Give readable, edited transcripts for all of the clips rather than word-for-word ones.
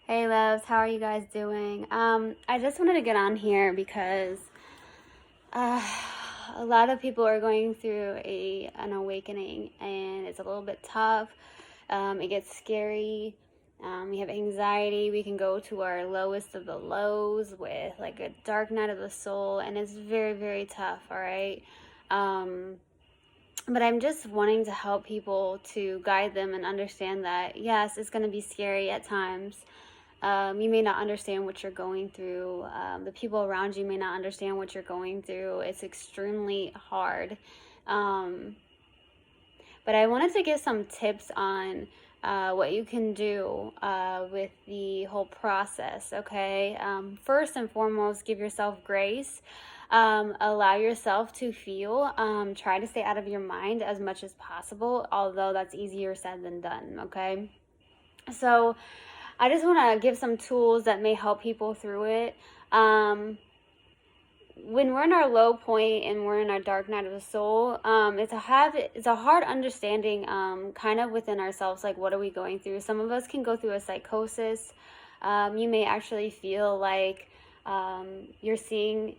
Hey loves, how are you guys doing? I just wanted to get on here because uh, a lot of people are going through an awakening, and it's a little bit tough. It gets scary. We have anxiety. We can go to our lowest of the lows with like a dark night of the soul, and it's very, very tough. All right. But I'm just wanting to help people, to guide them and understand that yes, it's going to be scary at times. You may not understand what you're going through. The people around you may not understand what you're going through. It's extremely hard. Um, but I wanted to give some tips on what you can do with the whole process, okay? First and foremost, give yourself grace. Allow yourself to feel. Try to stay out of your mind as much as possible, although that's easier said than done, okay? So, I just want to give some tools that may help people through it. When we're in our low point and we're in our dark night of the soul, it's a hard understanding, kind of within ourselves, like what are we going through. Some of us can go through a psychosis. You may actually feel like you're seeing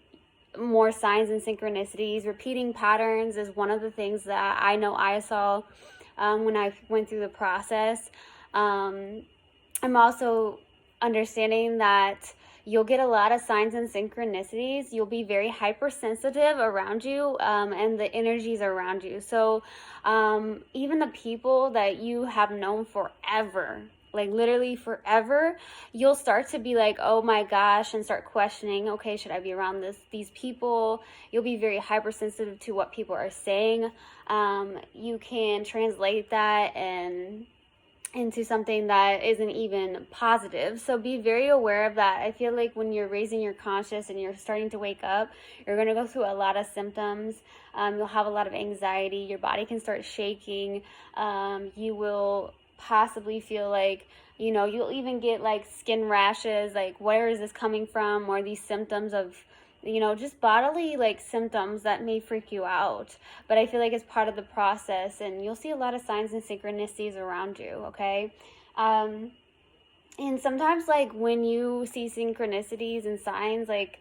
more signs and synchronicities. Repeating patterns is one of the things that I know I saw when I went through the process. I'm also understanding that you'll get a lot of signs and synchronicities. You'll be very hypersensitive around you, and the energies around you. So even the people that you have known forever, like literally forever, you'll start to be like, oh my gosh, and start questioning, okay, should I be around these people? You'll be very hypersensitive to what people are saying. You can translate that and into something that isn't even positive. So be very aware of that. I feel like when you're raising your conscious and you're starting to wake up, you're going to go through a lot of symptoms. You'll have a lot of anxiety. Your body can start shaking. You will possibly feel like, you'll even get like skin rashes, like where is this coming from, or these symptoms of just bodily like symptoms that may freak you out. But I feel like it's part of the process, and you'll see a lot of signs and synchronicities around you, okay? And sometimes, like, when you see synchronicities and signs, like,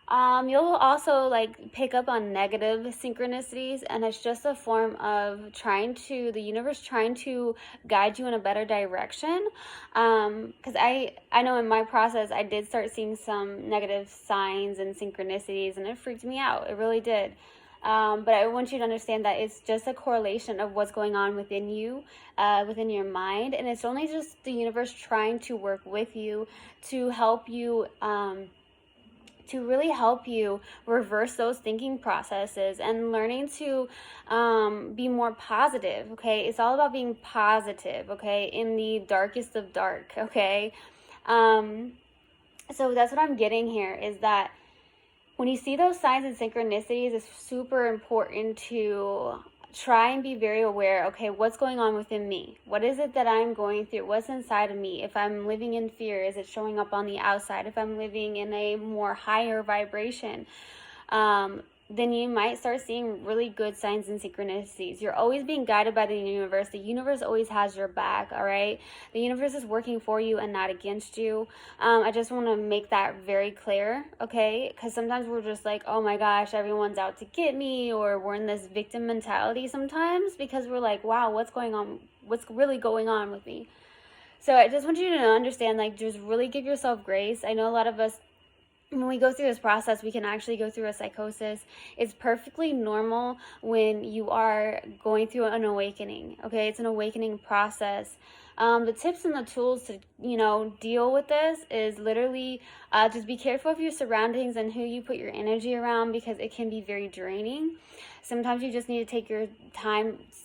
you'll also like pick up on negative synchronicities, and it's just a form of the universe trying to guide you in a better direction. Because I know in my process I did start seeing some negative signs and synchronicities, and it freaked me out. It really did. But I want you to understand that it's just a correlation of what's going on within you, within your mind, and it's only just the universe trying to work with you to help you. To really help you reverse those thinking processes and learning to be more positive, okay? It's all about being positive, okay, in the darkest of dark, okay? So that's what I'm getting here, is that when you see those signs and synchronicities, it's super important to try and be very aware, okay, what's going on within me? What is it that I'm going through? What's inside of me? If I'm living in fear, is it showing up on the outside? If I'm living in a more higher vibration, then you might start seeing really good signs and synchronicities. You're always being guided by the universe. The universe always has your back, all right? The universe is working for you and not against you. I just want to make that very clear, okay? Because sometimes we're just like, oh my gosh, everyone's out to get me, or we're in this victim mentality sometimes because we're like, wow, what's going on? What's really going on with me? So I just want you to understand, like, just really give yourself grace. I know a lot of us, when we go through this process, we can actually go through a psychosis. It's perfectly normal when you are going through an awakening, okay? It's an awakening process. The tips and the tools to, deal with this is literally just be careful of your surroundings and who you put your energy around, because it can be very draining. Sometimes you just need to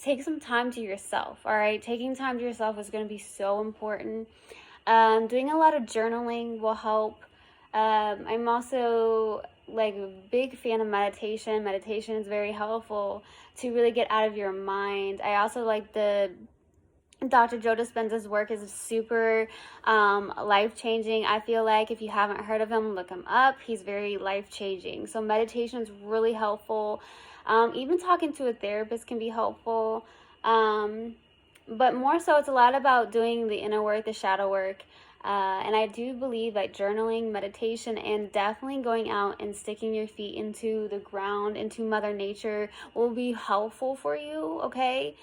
take some time to yourself, all right? Taking time to yourself is going to be so important. Doing a lot of journaling will help. I'm also like a big fan of meditation. Meditation is very helpful to really get out of your mind. I also like the Dr. Joe Dispenza's work is super life-changing. I feel like if you haven't heard of him, look him up. He's very life-changing. So meditation is really helpful. Even talking to a therapist can be helpful. But more so, it's a lot about doing the inner work, the shadow work. And I do believe like journaling, meditation, and definitely going out and sticking your feet into the ground, into Mother Nature, will be helpful for you, okay?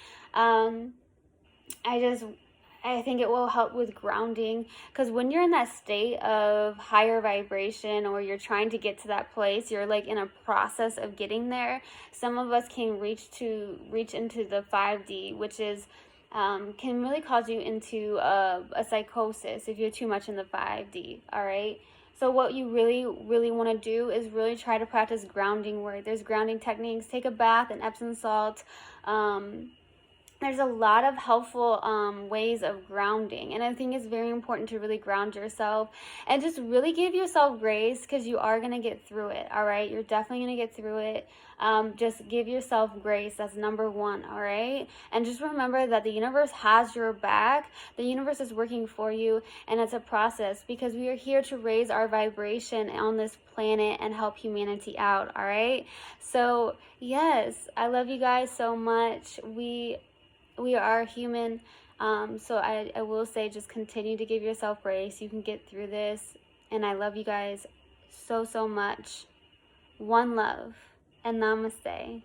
I think it will help with grounding, because when you're in that state of higher vibration, or you're trying to get to that place, you're like in a process of getting there. Some of us can reach into the 5D, which is can really cause you into a psychosis if you're too much in the 5D. All right. So what you really want to do is really try to practice grounding work. There's grounding techniques. Take a bath in Epsom salt. There's a lot of helpful ways of grounding, and I think it's very important to really ground yourself and just really give yourself grace, because you are going to get through it. All right, you're definitely going to get through it. Just give yourself grace. That's number one. All right, and just remember that the universe has your back. The universe is working for you, and it's a process, because we are here to raise our vibration on this planet and help humanity out. All right, so yes, I love you guys so much. We are human. So I will say, just continue to give yourself grace. You can get through this. And I love you guys so much. One love, and namaste.